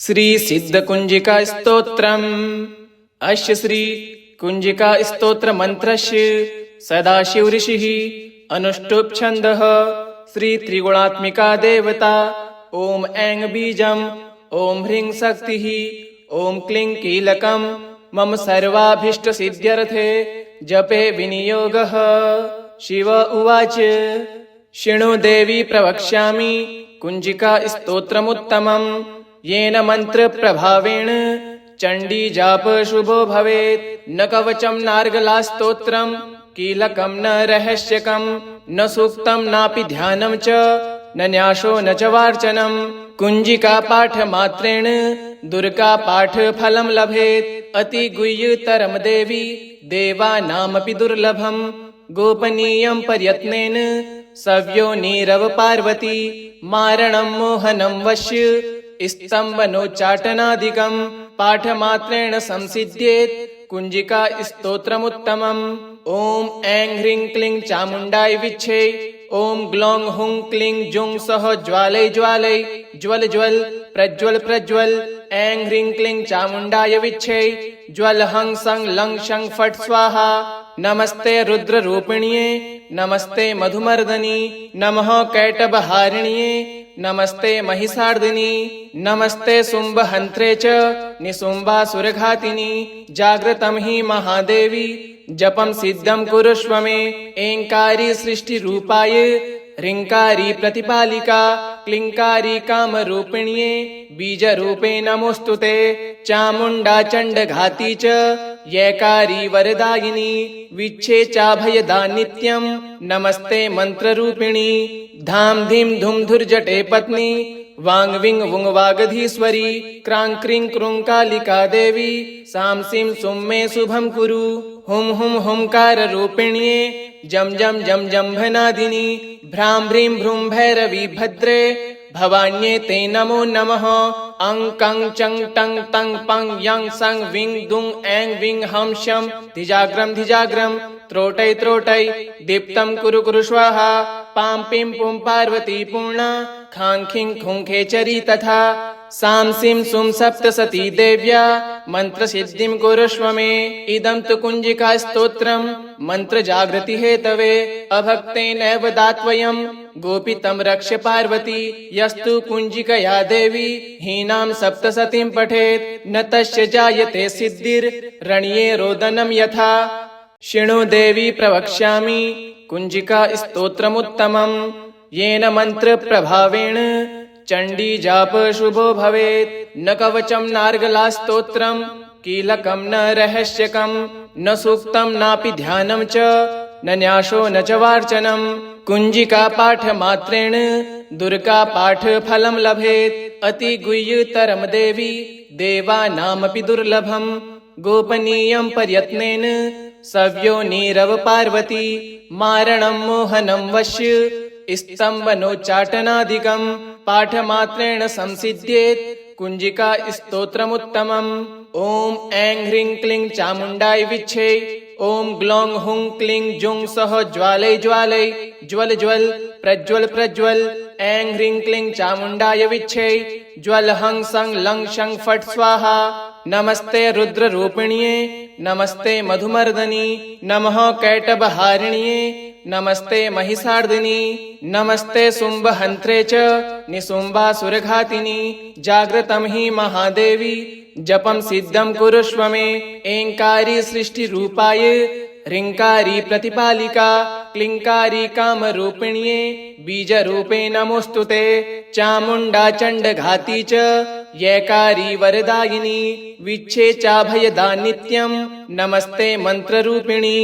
श्री सिद्ध कुंजिका स्तोत्रम्। अस्य श्री कुंजिका स्तोत्र मंत्रस्य सदाशिव ऋषिः अनुष्टुप् छन्दः। श्री त्रिगुणात्मिका देवता। ओम ऐं बीजम्, ओम ह्रीं शक्तिः, ओम क्लीं कीलकम् मम सर्वाभीष्ट सिद्ध्यर्थे जपे विनियोगः। शिव उवाच शृणु देवी प्रवक्ष्यामि कुंजिका स्तोत्रमुत्तमम्। येन मंत्र प्रभावेण चंडी जाप शुभो भवेत्। न कवचम नार्गला स्तोत्रम कीलकम न रहस्यकम न सूक्तम नापि ध्यानम च न न्यासो न च वार्चनम। कुंजिका पाठ मात्रेण दुर्गा पाठ फलम लभेत्। अति गुह्यतरम देवी देवानामपि दुर्लभम। गोपनीयं प्रयत्नेन सव्यो नीरव पार्वती। मारणं मोहनं वश्य स्तम्भनोच्चाटनादिकं पाठमात्रेण संसिद्ध्येत् कुंजिका स्तोत्रमुत्तमम्। ओम ऐं ह्रीं क्लीं चामुण्डाय विच्छे। ओम ग्लौं हुं क्लीं जुं सः ज्वालय ज्वालय ज्वल ज्वल प्रज्वल प्रज्वल। ऐं ह्रीं क्लीं चामुण्डाय विच्छे। ज्वल हं सं लं शं फट् स्वाहा। नमस्ते रुद्ररूपिण्ये नमस्ते मधुमर्दनी नमः कैटभहारिण्ये नमस्ते महिषार्दिनी नमस्ते शुम्भहन्त्रे च निशुम्भासुरघातिनी। जाग्रतं हि महादेवी जपं सिद्धं कुरुष्व मे। ऐंकारी सृष्टिरूपाय ह्रींकारी प्रतिपालिका क्लींकारी कामरूपिण्ये बीजरूपे नमोस्तुते। चामुण्डा चण्डघाती च यैकारी वरदायिनी विच्छे चाभयदा नित्यं नमस्ते मंत्ररूपिणी। धाम धीम धूम धुर्जटे पत्नी वांग विंग वुंग वागधीश्वरी। क्रां क्रीं क्रूं कालिका देवी सां सीं सुं मे शुभं कुरु। हुम हुम हुंकार रूपिण्ये जम जम जम जम्भनादिनी। भ्रां भ्रीं भ्रूं भैरवी भद्रे भवान्ये ते नमो नमः। अं कं चं टं तं पं यं सं विं दुं ऐं विं हं शं धिजाग्रं धिजाग्रं त्रोटै त्रोटै दीप्तं कुरु कुरु स्वाहा। पां पीं पुं पार्वती पूर्णा खां खीं खुं खेचरी तथा। सां सीं सुं सप्तसती देव्या मंत्र सिद्धिं कुरुष्व मे। इदं तु कुंजिका स्तोत्रम् मंत्र जागृति हेतवे। अभक्तेनैव दात्वयम् गोपितं रक्ष पार्वती। यस्तु कुंजिकया देवी हीनां सप्तसतीं पठेत् न तस्य जायते सिद्धिर्रण्ये रोदनं यथा। शृणु देवी प्रवक्ष्यामि कुंजिका स्तोत्रमुत्तमम्। येन मंत्र प्रभावेण चंडी जाप शुभो भवेत्। न कवचम नार्गला स्तोत्रम कीलकम न रहस्यकम न सूक्तम नापि ध्यानम च न न्यासो न च वार्चनम। कुंजिका पाठ मात्रेण दुर्गा पाठ फलम लभेत्। अति गुह्यतरम देवी देवानामपि दुर्लभम। गोपनीयं प्रयत्नेन सव्यो नीरव पार्वती। मारणं मोहनं वश्य स्तम्भनोच्चाटनादिकं पाठमात्रेण संसिद्ध्येत् कुंजिका स्तोत्रमुत्तमम्। ओम ऐं ह्रीं क्लीं चामुण्डाय विच्छे। ओम ग्लौं हुं क्लीं जुं सः ज्वालय ज्वालय ज्वल ज्वल प्रज्वल प्रज्वल। ऐं ह्रीं क्लीं चामुण्डाय विच्छे। ज्वल हं सं लं शं फट् स्वाहा। नमस्ते रुद्ररूपिण्ये नमस्ते मधुमर्दनी नमः कैटभहारिण्ये नमस्ते महिषार्दिनी नमस्ते शुम्भहन्त्रे च निशुम्भासुरघातिनी। जाग्रतं हि महादेवी जपं सिद्धं कुरुष्व मे। ऐंकारी सृष्टिरूपाय ह्रींकारी प्रतिपालिका क्लींकारी कामरूपिण्ये बीजरूपे नमोस्तुते। चामुण्डा चण्डघाती च यैकारी वरदायिनी विच्छे चाभयदा नित्यं नमस्ते मंत्ररूपिणी।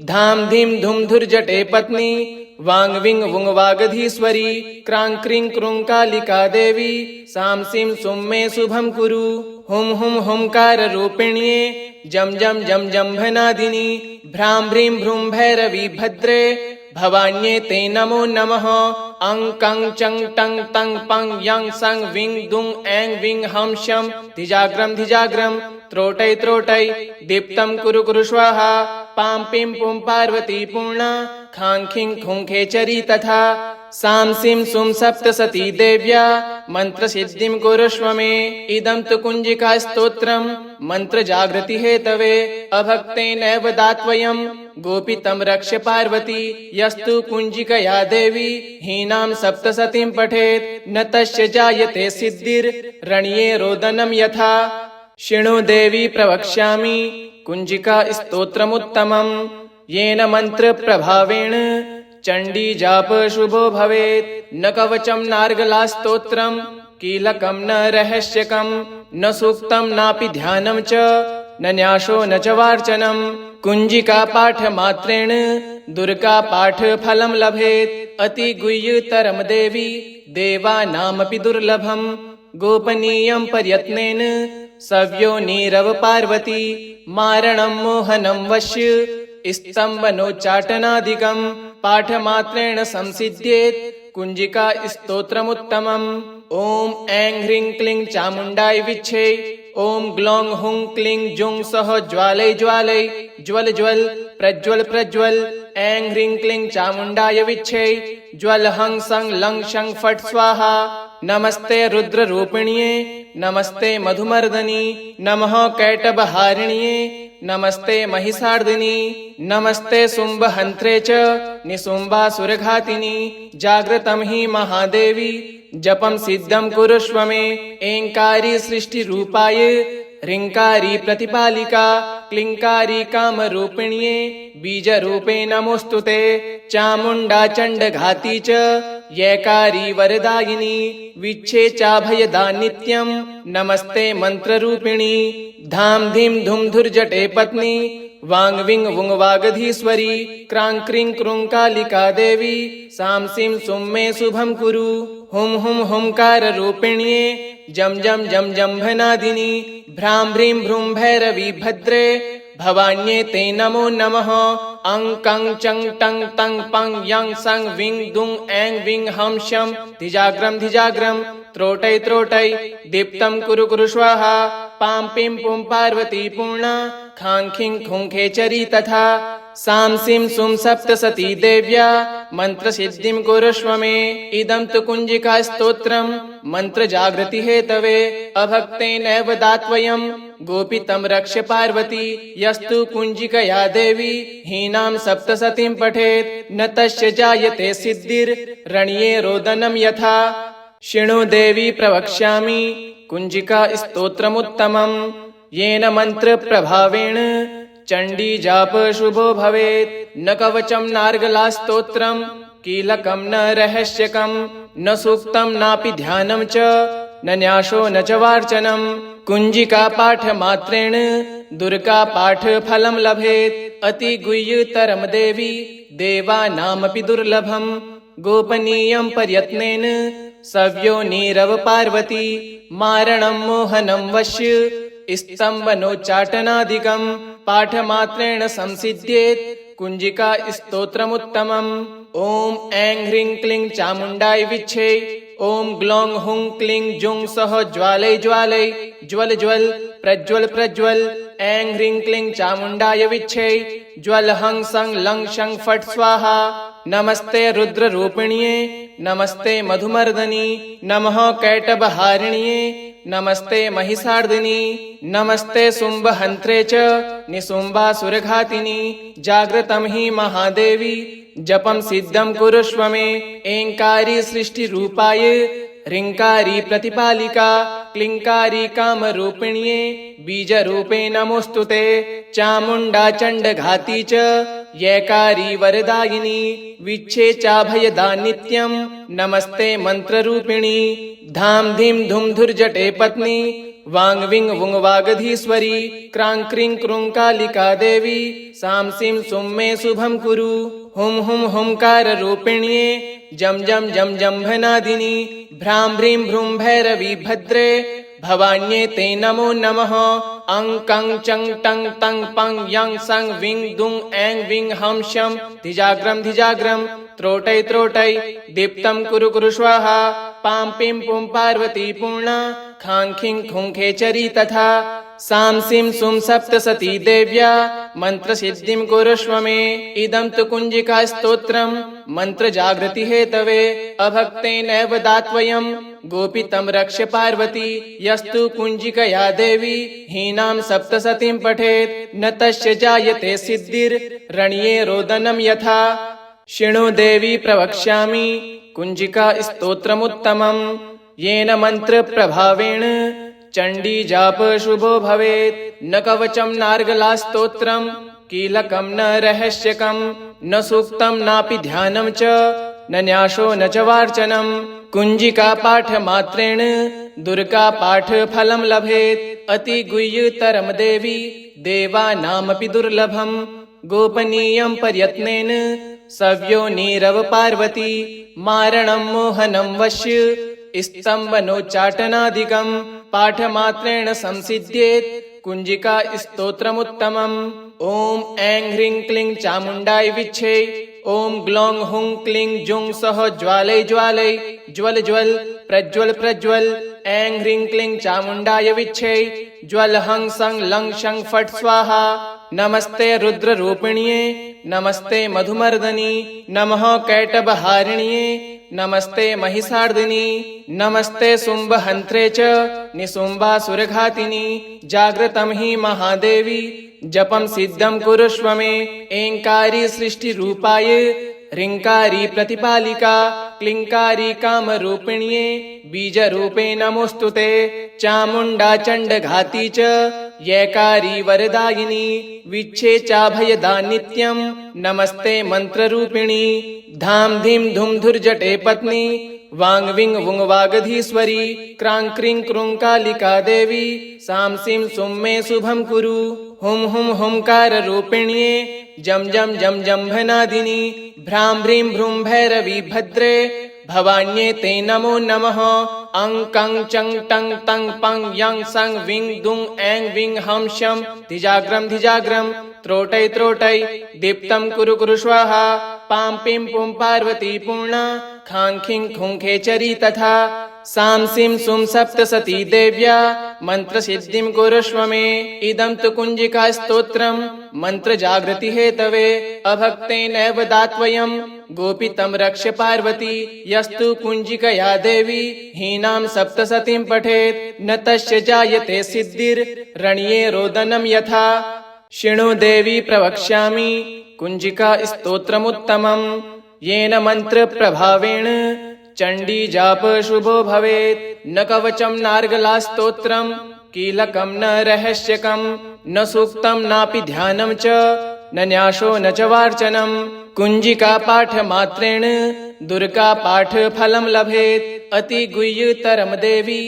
धाम धीम धूम धुर्जटे पत्नी वांग विंग वुंग वागधीश्वरी। क्रां क्रीं क्रूं कालिका देवी सां सीं सुं मे शुभं कुरु। हुम हुम हुंकार रूपिण्ये जम जम जम जम्भनादिनी। भ्रां भ्रीं भ्रूं भैरवी भद्रे भवान्ये ते नमो नमः। अं कं चं टं तं पं यं सं विं दुं ऐं विं हं शं धिजाग्रं धिजाग्रं त्रोटै त्रोटै दीप्तं कुरु कुरु स्वाहा। पां पीं पुं पार्वती पूर्णा खां खीं खुं खेचरी तथा। सांसिं सुं सप्तसती देव्या मन्त्रसिद्धिं कुरुष्व मे। इदं तु कुञ्जिका स्तोत्रम् मन्त्रजागृति हेतवे अभक्तेनैव दात्वयम् गोपितं रक्ष पार्वती। यस्तु कुञ्जिकया देवी हीनां सप्तसतीं पठेत् न तस्य जायते सिद्धिर्रण्ये रोदनं यथा। शृणु देवी प्रवक्ष्यामि कुञ्जिका स्तोत्रमुत्तमम् येन मन्त्रप्रभावेण चण्डी जाप शुभो भवेत्। न कवचं नार्गला स्तोत्रम् कीलकं न रहस्यकं न सूक्तं नापि ध्यानं च न न्यासो न च वार्चनम्। कुञ्जिका पाठमात्रेण दुर्गा पाठफलं लभेत्। अति गुह्यतरं देवी देवानामपि दुर्लभम्। गोपनीयं प्रयत्नेन सव्यो नीरव पार्वती। मारणं मोहनं वश्य स्तम्भनोच्चाटनादिकं पाठमात्रेण संसिद्ध्येत् कुञ्जिका स्तोत्रमुत्तमम्। ॐ ऐं ह्रीं क्लीं चामुण्डाय विच्छे। ॐ ग्लौं हुं क्लीं जुं सः ज्वालय ज्वालय ज्वल ज्वल प्रज्वल प्रज्वल। ऐं ह्रीं क्लीं चामुण्डाय विच्छे। ज्वल हं सं लं शं फट् स्वाहा। नमस्ते रुद्ररूपिण्ये नमस्ते मधुमर्दनी नमः कैटभहारिण्ये नमस्ते महिषार्दिनी नमस्ते शुम्भहन्त्रे च निशुम्भासुरघातिनी। जागृतं हि महादेवी जपं सिद्धं कुरुष्व मे। ऐङ्कारी सृष्टिरूपाय ह्रीङ्कारी प्रतिपालिका क्लीङ्कारी कामरूपिण्ये बीजरूपे नमोऽस्तुते। चामुण्डा चण्डघाती च यैकारी वरदायिनी विच्छे चाभयदा नित्यं नमस्ते मन्त्ररूपिणी। धाम धीम धुम धुर्जटे पत्नी वांग विंग वुंग वागधीश्वरी क्रां क्रीं क्रूं कालिका देवी सां सीं सुं मे शुभं कुरु। हुं हुं हुंकार रूपिण्ये जम जम जम जम्भनादिनी भ्रां भ्रीं भ्रूं भैरवी भद्रे भवान्ये ते नमो नमः। अं कं चं टं तं पं यं सं विं दुं ऐं विं हं शं धिजाग्रं धिजाग्रं त्रोटै त्रोटै दीप्तं कुरु कुरु स्वाहा। पां पीं पुं पार्वती पूर्णा खां खीं खुं खेचरी तथा। सां सीं सुं सप्तसती देव्या मन्त्रसिद्धिं कुरुष्व मे। इदं तु कुञ्जिका स्तोत्रम् मन्त्रजागृति हेतवे अभक्तेनैव दात्वयम् गोपितं रक्ष पार्वती। यस्तु कुञ्जिकया देवी हीनां सप्तसतीं पठेत् न तस्य जायते सिद्धिर्रण्ये रोदनं यथा। शृणु देवी प्रवक्ष्यामि कुञ्जिका स्तोत्रमुत्तमम् येन मन्त्रप्रभावेण चण्डी जाप शुभो भवेत्। न कवचं नार्गला स्तोत्रम् कीलकं न रहस्यकं न सूक्तं नापि ध्यानं च न न्यासो न च वार्चनम्। कुञ्जिका पाठमात्रेण दुर्गा पाठफलं लभेत्। अति गुह्यतरं देवी देवानामपि दुर्लभम्। गोपनीयं प्रयत्नेन सव्यो नीरव पार्वती। मारणं मोहनं वश्य स्तम्भनोच्चाटनादिकं पाठमात्रेण संसिद्ध्येत् कुञ्जिका स्तोत्रमुत्तमम्। ॐ ऐं ह्रीं क्लीं चामुण्डाय विच्छे। ॐ ग्लौं हुं क्लीं जुं सः ज्वालय ज्वालय ज्वल ज्वल प्रज्वल प्रज्वल। ऐं ह्रीं क्लीं चामुण्डाय विच्छे। ज्वल हं सं लं शं फट् स्वाहा। नमस्ते रुद्ररूपिण्ये नमस्ते मधुमर्दनी नमः कैटभहारिण्ये नमस्ते महिषार्दिनी नमस्ते शुम्भहन्त्रे च निशुम्भासुरघातिनी। जागृतं हि महादेवी जपं सिद्धं कुरुष्व मे। ऐङ्कारी सृष्टिरूपाय ह्रीङ्कारी प्रतिपालिका क्लीङ्कारी कामरूपिण्ये बीजरूपे नमोऽस्तुते। चामुण्डा चण्डघाती च यैकारी वरदायिनी विच्छे चाभयदा नित्यं नमस्ते मन्त्ररूपिणी। धाम धीम धुम धुर्जटे पत्नी वांग विंग वुंग वागधीश्वरी क्रां क्रीं क्रूं कालिका देवी सां सीं सुं मे शुभं कुरु। हुं हुं हुंकार रूपिण्ये जम जम जम जम्भनादिनी भ्रां भ्रीं भ्रूं भैरवी भद्रे भवान्ये ते नमो नमः। अं कं चं टं तं पं यं सं विं दुं ऐं विं हं शं धिजाग्रं धिजाग्रं त्रोटै त्रोटै दीप्तं कुरु कुरु स्वाहा। पां पीं पुं पार्वती पूर्णा खां खीं खुं खेचरी तथा। सांसिं सुं सप्तसती देव्या मन्त्रसिद्धिं कुरुष्व मे। इदं तु कुञ्जिका स्तोत्रम् मन्त्रजागृति हेतवे अभक्तेनैव दात्वयम् गोपितं रक्ष पार्वती। यस्तु कुञ्जिकया देवी हीनां सप्तसतीं पठेत् न तस्य जायते सिद्धिर्रण्ये रोदनं यथा। शृणु देवी प्रवक्ष्यामि कुञ्जिका स्तोत्रमुत्तमम् येन मन्त्रप्रभावेण चण्डी जाप शुभो भवेत्। न कवचं नार्गला स्तोत्रम् कीलकं न रहस्यकं न सूक्तं नापि ध्यानं च न न्यासो न च वार्चनम्। कुञ्जिका पाठमात्रेण दुर्गा पाठफलं लभेत्। अति गुह्यतरं देवी देवानामपि दुर्लभम्। गोपनीयं प्रयत्नेन सव्यो नीरव पार्वती। मारणं मोहनं वश्य स्तम्भनोच्चाटनादिकं पाठमात्रेण संसिद्ध्येत् कुञ्जिका स्तोत्रमुत्तमम्। ॐ ऐं ह्रीं क्लीं चामुण्डाय विच्छे। ॐ ग्लौं हुं क्लीं जुं सः ज्वालय ज्वालय ज्वल ज्वल प्रज्वल प्रज्वल। ऐं ह्रीं क्लीं चामुण्डाय विच्छे। ज्वल हं सं लं शं फट् स्वाहा। नमस्ते रुद्ररूपिण्ये नमस्ते मधुमर्दनी नमः कैटभहारिण्ये नमस्ते महिषार्दिनी नमस्ते शुम्भहन्त्रे च निशुम्भासुरघातिनी। जागृतं हि महादेवी जपं सिद्धं कुरुष्व मे। ऐङ्कारी सृष्टिरूपाय ह्रीङ्कारी प्रतिपालिका क्लीङ्कारी कामरूपिण्ये बीजरूपे नमोऽस्तुते। चामुण्डा चण्डघाती च यैकारी वरदायिनी विच्छेचाभयदा नित्यं नमस्ते मन्त्ररूपिणी। धाम धीम धूम धुर्जटे पत्नी वांग विंग वुंग वागधीश्वरी। क्रां क्रीं क्रूं कालिका देवी सां सीं सुं मे शुभं कुरु। हुं हुं हुंकार रूपिण्ये जम जम जम जम्भनादिनी। भ्रां भ्रीं भ्रूं भैरवी भद्रे भवान्ये ते नमो नमः। अं कं चं टं तं पं यं सं विं दुं ऐं विं हं शं धिजाग्रं धिजाग्रं त्रोटै त्रोटै दीप्तं कुरु कुरु स्वाहा। पां पीं पुं पार्वती पूर्णा खां खीं खुं खेचरी तथा। सां सीं सुं सप्तसती देव्या मन्त्रसिद्धिं कुरुष्व मे। इदं तु कुञ्जिका स्तोत्रम् मन्त्रजागृति हेतवे अभक्तेनैव दात्वयम् गोपितं रक्ष पार्वती। यस्तु कुञ्जिकया देवी हीनां सप्तसतीं पठेत् न तस्य जायते सिद्धिर्रण्ये रोदनं यथा। शृणु देवी प्रवक्ष्यामि कुञ्जिका स्तोत्रमुत्तमम् येन मन्त्रप्रभावेण चण्डी जाप शुभो भवेत्। न कवचं नार्गला स्तोत्रम् कीलकं न रहस्यकं न सूक्तं नापि ध्यानं च न न्यासो न च वार्चनम्। कुञ्जिका पाठमात्रेण दुर्गा पाठफलं लभेत्। अति गुह्यतरं देवी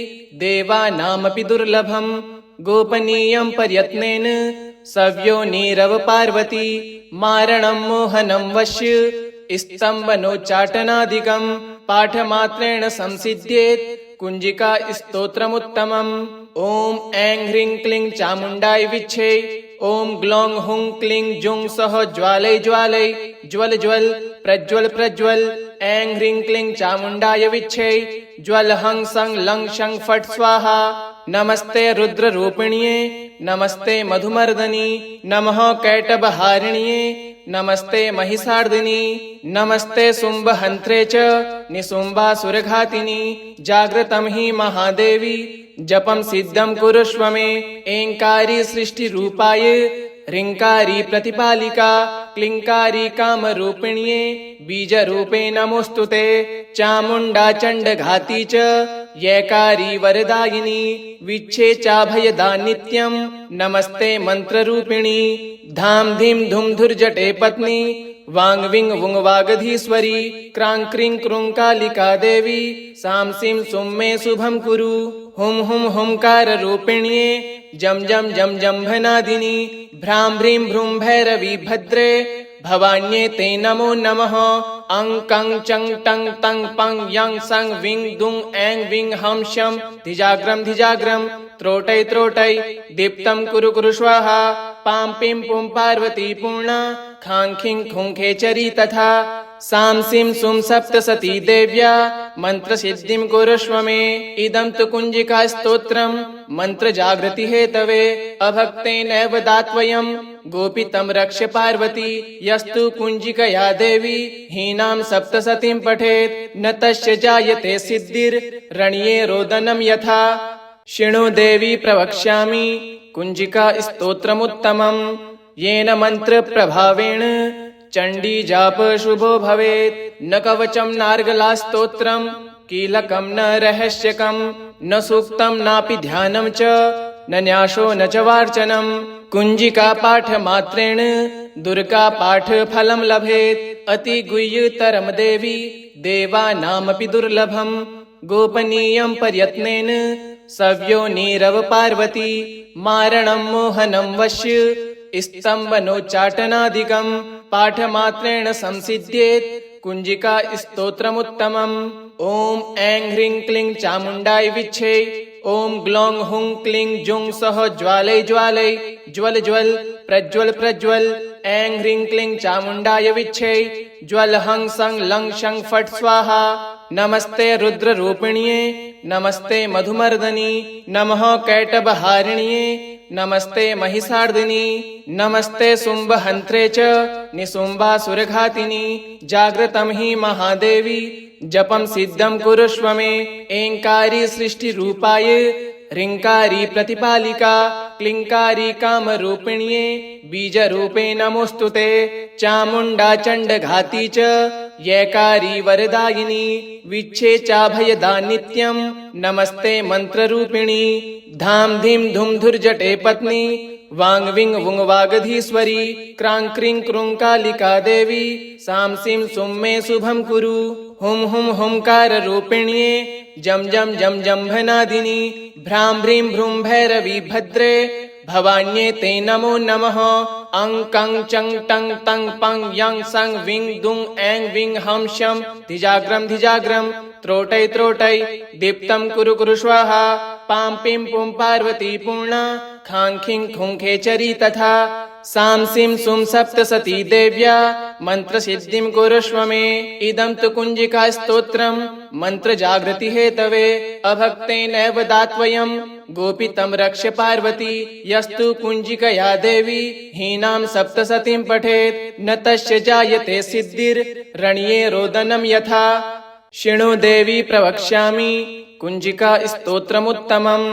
देवानामपि दुर्लभम्। गोपनीयं प्रयत्नेन सव्यो नीरव पार्वती। मारणं मोहनं वश्य स्तम्भनोच्चाटनादिकं पाठमात्रेण संसिद्ध्येत् कुञ्जिका स्तोत्रमुत्तमम्। ॐ ऐं ह्रीं क्लीं चामुण्डाय विच्छे। ॐ ग्लौं हुं क्लीं जुं सः ज्वालय ज्वालय ज्वल ज्वल प्रज्वल प्रज्वल। ऐं ह्रीं क्लीं चामुण्डाय विच्छे। ज्वल हं सं लं शं फट् स्वाहा। नमस्ते रुद्ररूपिण्ये नमस्ते मधुमर्दनी नमः कैटभहारिण्ये नमस्ते महिषार्दिनी नमस्ते शुम्भहन्त्रे च निशुम्भासुरघातिनी। जागृतं हि महादेवी जपं सिद्धं कुरुष्व मे। ऐङ्कारी सृष्टिरूपाय ह्रीङ्कारी प्रतिपालिका क्लीङ्कारी कामरूपिण्ये बीजरूपे नमोऽस्तुते। चामुण्डा चण्डघाती च यैकारी वरदायिनी विच्छेचाभयदा नित्यं नमस्ते मन्त्ररूपिणी। धाम धीम धूम धुर्जटे पत्नी वांग विंग वुंग वागधीश्वरी। क्रां क्रीं क्रूं कालिका देवी सां सीं सुं मे शुभं कुरु। हुं हुं हुंकार रूपिण्ये जम जम जम जम्भनादिनी। भ्रां भ्रीं भ्रूं भैरवी भद्रे भवान्ये ते नमो नमः। अं कं चं टं तं पं यं सं विं दुं ऐं विं हं शं धिजाग्रं धिजाग्रं त्रोटै त्रोटै दीप्तं कुरु कुरु स्वाहा। पां पीं पुं पार्वती पूर्णा खां खीं खुं खेचरी तथा। सांसिं सुं सप्तसती देव्या मन्त्रसिद्धिं कुरुष्व मे। इदं तु कुञ्जिका स्तोत्रम् मन्त्रजागृति हेतवे अभक्तेनैव दात्वयम् गोपितं रक्ष पार्वती। यस्तु कुञ्जिकया देवी हीनां सप्तसतीं पठेत् न तस्य जायते सिद्धिर्रण्ये रोदनं यथा। शृणु देवी प्रवक्ष्यामि कुञ्जिका स्तोत्रमुत्तमम् येन मन्त्रप्रभावेण चण्डी जाप शुभो भवेत्। न कवचं नार्गला स्तोत्रम् कीलकं न रहस्यकं न सूक्तं नापि ध्यानं च न न्यासो न च वार्चनम्। कुञ्जिका पाठमात्रेण दुर्गा पाठफलं लभेत्। अति गुह्यतरं देवी देवानामपि दुर्लभम् गोपनीयं प्रयत्नेन सव्यो नीरव पार्वती। मारणं मोहनं वश्य स्तम्भनोच्चाटनादिकं पाठमात्रेण संसिद्ध्येत् कुञ्जिका स्तोत्रमुत्तमम्। ॐ ऐं ह्रीं क्लीं चामुण्डाय विच्छे। ॐ ग्लौं हुं क्लीं जुं सः ज्वालय ज्वालय ज्वल ज्वल प्रज्वल प्रज्वल। ऐं ह्रीं क्लीं चामुण्डाय विच्छे। ज्वल हं सं लं शं फट् स्वाहा। नमस्ते रुद्ररूपिण्ये नमस्ते मधुमर्दनी नमः कैटभहारिण्ये नमस्ते महिषार्दिनी नमस्ते शुम्भहन्त्रे च निशुम्भासुरघातिनी। जागृतं हि महादेवी जपं सिद्धं कुरुष्व मे। ऐङ्कारी सृष्टिरूपाय ह्रीङ्कारी प्रतिपालिका क्लीङ्कारी कामरूपिण्ये बीजरूपे नमोऽस्तुते। चामुण्डा चण्डघाती च यैकारी वरदायिनी विच्छे चाभयदा नित्यं नमस्ते मन्त्ररूपिणी। धाम धीम धुम धुर्जटे पत्नी वांग विंग वुंग वागधीश्वरी। क्रां क्रीं क्रूं कालिका देवी सां सीं सुं मे शुभं कुरु। हुं हुं हुंकार रूपिण्ये जम जम जम जम्भनादिनी। भ्रां भ्रीं भ्रूं भैरवी भद्रे भवान्ये ते नमो नमः। अं कं चं टं तं पं यं सं विं दुं ऐं विं हं शं धिजाग्रं धिजाग्रं त्रोटै त्रोटै दीप्तं कुरु कुरु स्वाहा। पां पीं पुं पार्वती पूर्णा खां खीं खुं खेचरी तथा। सां सीं सुं सप्तसती देव्या मन्त्रसिद्धिं कुरुष्व मे। इदं तु कुञ्जिका स्तोत्रम् मन्त्रजागृति हेतवे अभक्तेनैव दात्वयम् गोपितं रक्ष पार्वती। यस्तु कुञ्जिकया देवी हीनां सप्तसतीं पठेत् न तस्य जायते सिद्धिर्रण्ये रोदनं यथा। शृणु देवी प्रवक्ष्यामि कुञ्जिका स्तोत्रमुत्तमम्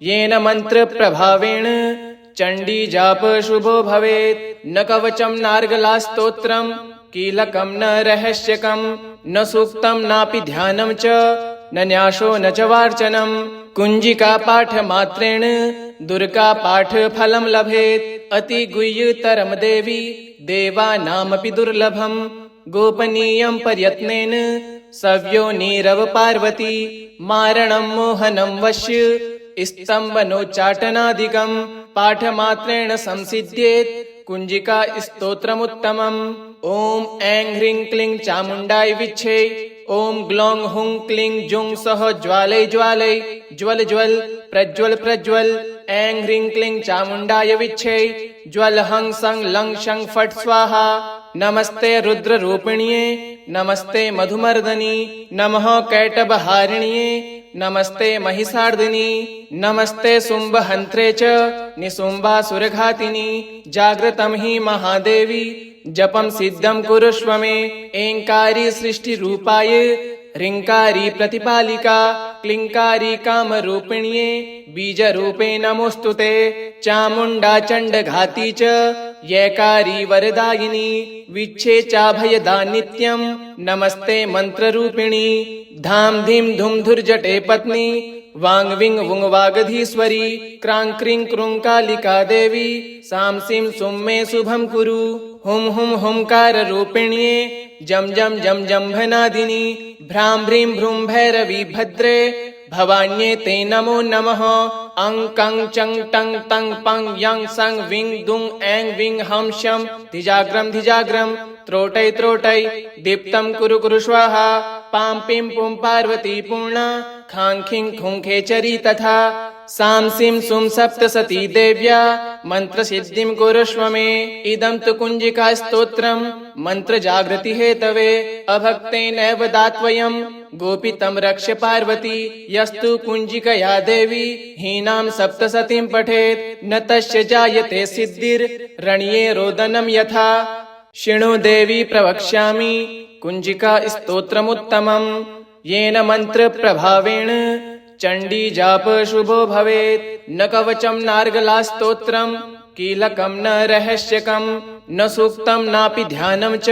येन मन्त्रप्रभावेण चण्डी जाप शुभो भवेत्। न कवचं नार्गला स्तोत्रम् कीलकं न रहस्यकं न सूक्तं नापि ध्यानं च न न्यासो न च वार्चनम्। कुञ्जिका पाठमात्रेण दुर्गा पाठफलं लभेत्। अति गुह्यतरं देवी देवानामपि दुर्लभम् गोपनीयं प्रयत्नेन सव्यो नीरव पार्वती। मारणं मोहनं वश्य स्तम्भनोच्चाटनादिकं पाठमात्रेण संसिद्ध्येत् कुञ्जिका स्तोत्रमुत्तमम्। ॐ ऐं ह्रीं क्लीं चामुण्डाय विच्छे। ॐ ग्लौं हुं क्लीं जुं सः ज्वालय ज्वालय ज्वल ज्वल प्रज्वल प्रज्वल। ऐं ह्रीं क्लीं चामुण्डाय विच्छे। ज्वल हं सं लं शं फट् स्वाहा। नमस्ते रुद्ररूपिण्ये नमस्ते मधुमर्दनी नमः कैटभहारिण्ये नमस्ते महिषार्दिनी नमस्ते शुम्भहन्त्रे च निशुम्भासुरघातिनी। जागृतं हि महादेवी जपं सिद्धं कुरुष्व मे। ऐङ्कारी सृष्टिरूपाय ह्रीङ्कारी प्रतिपालिका क्लीङ्कारी कामरूपिण्ये बीजरूपे नमोऽस्तुते। चामुण्डा चण्डघाती च यैकारी वरदायिनी विच्छे चाभयदा नित्यं नमस्ते मन्त्ररूपिणी। धाम धीम धुम धुर्जटे पत्नी वांग विंग वुंग वागधीश्वरी। क्रां क्रीं क्रूं कालिका देवी सां सीं सुं मे शुभं कुरु। हुं हुं हुंकार रूपिण्ये जम जम जम जम्भनादिनी। भ्रां भ्रीं भ्रूं भैरवी भद्रे भवान्ये ते नमो नमः। अं कं चं टं तं पं यं सं विं दुं ऐं विं हं शं धिजाग्रं धिजाग्रं त्रोटै त्रोटै दीप्तं कुरु कुरु स्वाहा। पां पीं पुं पार्वती पूर्णा खां खीं खुं खेचरी तथा। सांसिं सुं सप्तसती देव्या मन्त्रसिद्धिं कुरुष्व मे। इदं तु कुञ्जिका स्तोत्रम् मन्त्रजागृति हेतवे अभक्तेनैव दात्वयं गोपितं रक्ष पार्वती। यस्तु कुञ्जिकया देवी हीनां सप्तसतीं पठेत् न तस्य जायते सिद्धिर्रण्ये रोदनं यथा। शृणु देवी प्रवक्ष्यामि कुञ्जिका स्तोत्रमुत्तमम् येन मन्त्रप्रभावेण चण्डी जाप शुभो भवेत्। न कवचं नार्गला स्तोत्रम् कीलकं न रहस्यकं न सूक्तं नापि ध्यानं च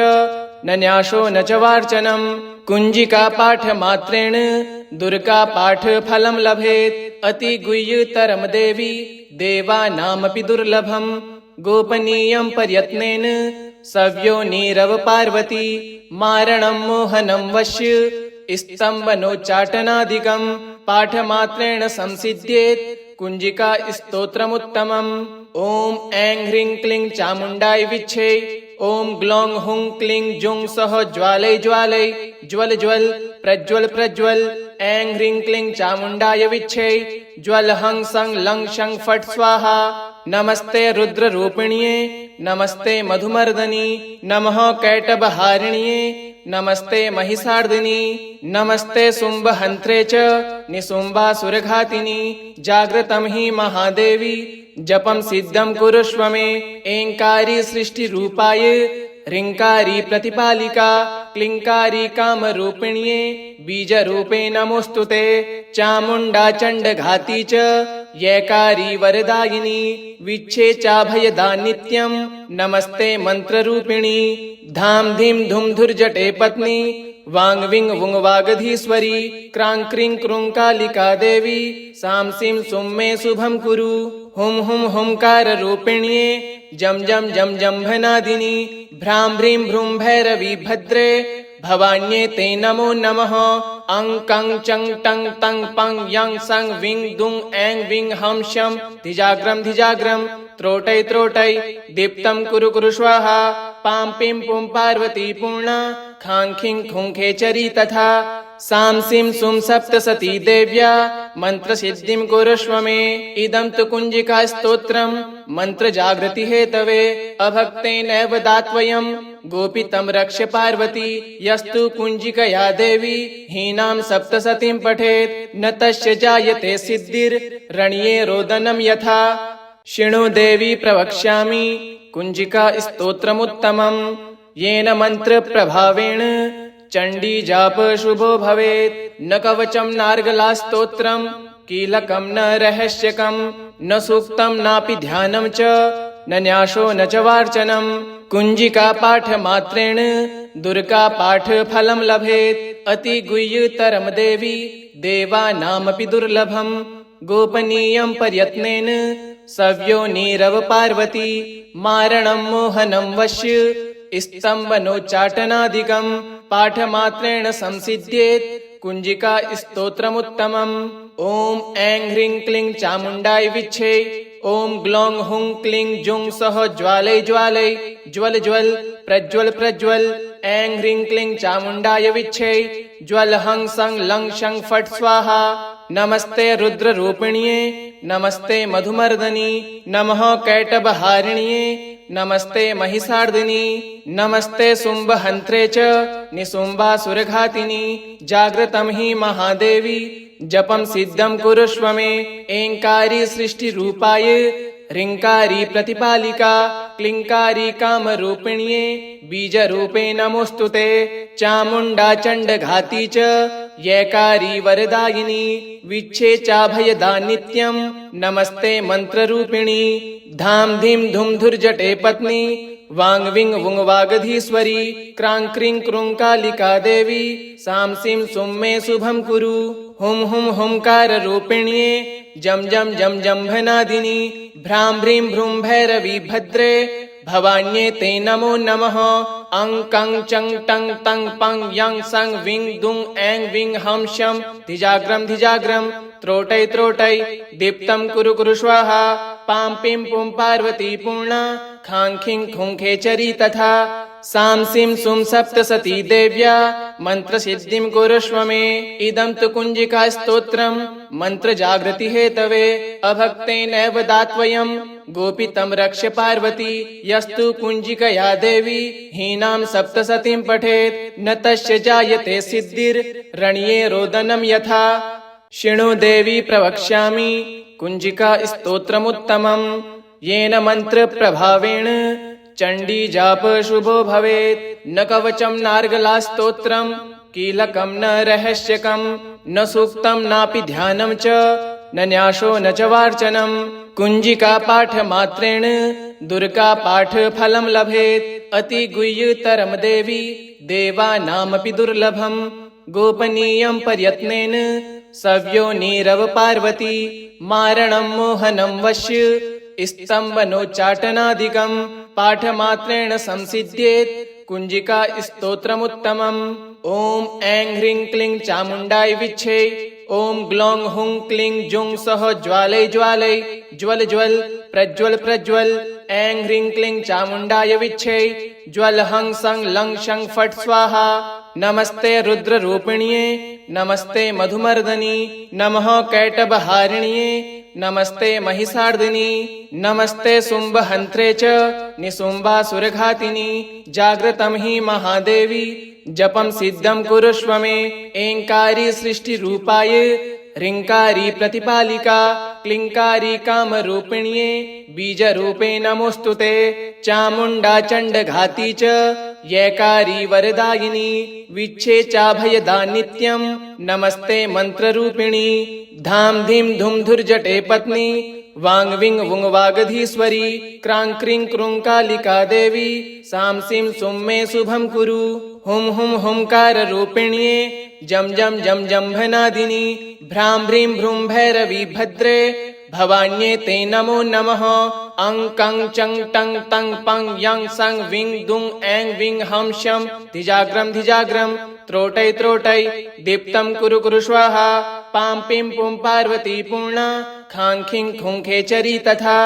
न न्यासो न च वार्चनम्। कुञ्जिका पाठ मात्रेण दुर्गा पाठ फलं लभेत्। अति गुह्यतरं देवी देवानामपि दुर्लभम् गोपनीयं प्रयत्नेन सव्यो नीरव पार्वती। मारणं मोहनं वश्य स्तम्भनोच्चाटनादिकं पाठमात्रेण संसिद्ध्येत् कुञ्जिका स्तोत्रमुत्तमम्। ॐ ऐं ह्रीं क्लीं चामुण्डाय विच्छे। ॐ ग्लौं हुं क्लीं जुं सः ज्वालय ज्वालय ज्वल ज्वल प्रज्वल प्रज्वल। ऐं ह्रीं क्लीं चामुण्डाय विच्छे। ज्वल हं सं लं शं फट् स्वाहा। नमस्ते रुद्ररूपिण्ये नमस्ते मधुमर्दनी नमः कैटभहारिण्ये नमस्ते महिषार्दिनी नमस्ते शुम्भहन्त्रे च निशुम्भासुरघातिनी। जागृतं हि महादेवी जपं सिद्धं कुरुष्व मे। ऐङ्कारी सृष्टिरूपाय ह्रीङ्कारी प्रतिपालिका क्लीङ्कारी कामरूपिण्ये बीजरूपे नमोऽस्तुते। चामुण्डा चण्डघाती च यैकारी वरदायिनी विच्छे चाभयदा नित्यं नमस्ते मन्त्ररूपिणी। धाम धीम धुम धुर्जटे पत्नी वांग विंग वुंग वागधीश्वरी। क्रां क्रीं क्रूं कालिका देवी सां सीं सुं मे शुभं कुरु। हुं हुं हुंकार रूपिण्ये जम जम जम जम्भनादिनी। भ्रां भ्रीं भ्रूं भैरवी भद्रे भवान्ये ते नमो नमः। अं कं चं टं तं पं यं सं विं दुं ऐं विं हं शं धिजाग्रं धिजाग्रं त्रोटै त्रोटै दीप्तं कुरु कुरु स्वाहा। पां पीं पुं पार्वती पूर्णा खां खीं खूं खेचरी तथा। सां सीं सुं सप्तसती देव्या मन्त्रसिद्धिं कुरुष्व मे। इदं तु कुञ्जिका स्तोत्रम् मन्त्रजागृति हेतवे अभक्तेनैव दात्वयं गोपितं रक्ष पार्वती। यस्तु कुञ्जिकया देवी हीनां सप्तसतीं पठेत् न तस्य जायते सिद्धिर्रण्ये रोदनं यथा। शृणु देवी प्रवक्ष्यामि कुञ्जिका स्तोत्रमुत्तमम् येन मन्त्रप्रभावेण चण्डी जाप शुभो भवेत्। न कवचं नार्गला स्तोत्रम् कीलकं न रहस्यकं न सूक्तं नापि ध्यानं च न न्यासो न च वार्चनम्। कुञ्जिका पाठ मात्रेण दुर्गा पाठ फलं लभेत्। अति गुह्यतरं देवी देवानामपि दुर्लभम् गोपनीयं प्रयत्नेन सव्यो नीरव पार्वती। मारणं मोहनं वश्य स्तम्भनोच्चाटनादिकं पाठमात्रेण संसिद्ध्येत् कुञ्जिका स्तोत्रमुत्तमम्। ॐ ऐं ह्रीं क्लीं चामुण्डाय विच्छे। ॐ ग्लौं हुं क्लीं जुं सः ज्वालय ज्वालय ज्वल ज्वल प्रज्वल प्रज्वल। ऐं ह्रीं क्लीं चामुण्डाय विच्छे। ज्वल हं सं लं शं फट् स्वाहा। नमस्ते रुद्ररूपिण्ये नमस्ते मधुमर्दनी नमः कैटभहारिण्ये नमस्ते महिषार्दिनी नमस्ते शुम्भहन्त्रे च निशुम्भासुरघातिनी। जागृतं हि महादेवी जपं सिद्धं कुरुष्व मे। ऐङ्कारी सृष्टिरूपाय ह्रीङ्कारी प्रतिपालिका क्लीङ्कारी कामरूपिण्ये बीजरूपे नमोऽस्तुते। चामुण्डा चण्डघाती च यैकारी वरदायिनी विच्छे चाभयदा नित्यं नमस्ते मन्त्ररूपिणी। धाम धीम धुम धुर्जटे पत्नी वांग विंग वुंग वागधीश्वरी। क्रां क्रीं क्रूं कालिका देवी सां सीं सुं मे शुभं कुरु। हुं हुं हुंकार रूपिण्ये जम जम जम जम्भनादिनी। भ्रां भ्रीं भ्रूं भैरवी भद्रे भवान्ये ते नमो नमः। अं कं चं टं तं पं यं सं विं दुं ऐं विं हं शं धिजाग्रं धिजाग्रं त्रोटै त्रोटै दीप्तं कुरु कुरु स्वाहा। पां पीं पुं पार्वती पूर्णा खां खीं खूं खेचरी तथा। सां सीं सुं सप्तसती देव्या मन्त्रसिद्धिं कुरुष्व मे। इदं तु कुञ्जिकास्तोत्रम् मन्त्रजागृतिहेतवे अभक्तेनैव दात्वयम् गोपितं रक्ष्य पार्वती। यस्तु कुञ्जिकया देवी हीनां सप्तशतीं पठेत् न तस्य जायते सिद्धिर्रण्ये रोदनं यथा। शृणु देवी प्रवक्ष्यामि कुञ्जिका स्तोत्रमुत्तमम् येन मन्त्रप्रभावेण चण्डी जाप शुभो भवेत्। न कवचं नार्गलास्तोत्रम् कीलकं न रहस्यकं न सूक्तं नापि ध्यानं च न न्यासो न च वार्चनम्। कुञ्जिका पाठमात्रेण दुर्गा पाठफलं लभेत्। अति गुह्यतरं देवी देवानामपि दुर्लभम् गोपनीयं प्रयत्नेन सव्यो नीरव पार्वती। मारणं मोहनं वश्य स्तम्भनोच्चाटनादिकं पाठमात्रेण संसिद्ध्येत् कुञ्जिका स्तोत्रमुत्तमम्। ॐ ऐं ह्रीं क्लीं चामुण्डाय विच्छे। ॐ ग्लौं हुं क्लीं जुं सः ज्वालय ज्वालय ज्वल ज्वल प्रज्वल प्रज्वल। ऐं ह्रीं क्लीं चामुण्डाय विच्छे। ज्वल हं सं लं शं फट् स्वाहा। नमस्ते रुद्ररूपिण्ये नमस्ते मधुमर्दनी नमः कैटभहारिण्ये नमस्ते महिषार्दिनी नमस्ते शुम्भहन्त्रे च निशुम्भासुरघातिनी। जाग्रतं हि महादेवी जपं सिद्धं कुरुष्व मे। ऐङ्कारी सृष्टिरूपाय ह्रीङ्कारी प्रतिपालिका क्लीङ्कारी कामरूपिण्ये बीजरूपे नमोऽस्तु ते। चामुण्डा चण्डघाती च यैकारी वरदायिनी विच्छे चाभयदा नित्यं नमस्ते मन्त्ररूपिणी। धाम धीम धुम धुर्जटे पत्नी वांग विंग वुंग वागधीश्वरी क्रां क्रीं क्रूं कालिका देवी सां सीं सुं मे शुभं कुरु। हुं हुं हुंकार रूपिण्ये जम जम जम जम्भनादिनी भ्रां भ्रीं भ्रूं भैरवी भद्रे भवान्ये ते नमो नमः। अं कं चं टं तं पं यं सं विं दुं ऐं विं हं शं धिजाग्रं धिजाग्रं त्रोटै त्रोटै दीप्तं कुरु कुरु स्वाहा। पां पीं पुं पार्वती पूर्णा खां खीं खुं खेचरी तथा।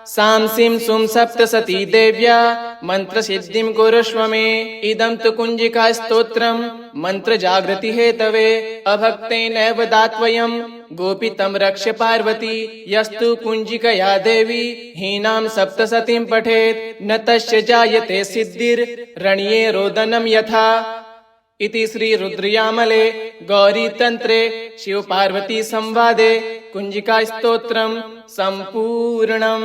सां सीं सुं सप्तशती देव्या मन्त्रसिद्धिं कुरुष्व मे। इदं तु कुञ्जिकास्तोत्रम् मन्त्रजागृतिहेतवे अभक्तेनैव दात्वयम् गोपितं रक्ष्य पार्वती। यस्तु कुञ्जिकया देवी हीनां सप्तशतीं पठेत् न तस्य जायते सिद्धिर्रण्ये रोदनं यथा। इति श्री रुद्रयामले गौरीतन्त्रे शिवपार्वती संवादे कुञ्जिकास्तोत्रम् सम्पूर्णम्।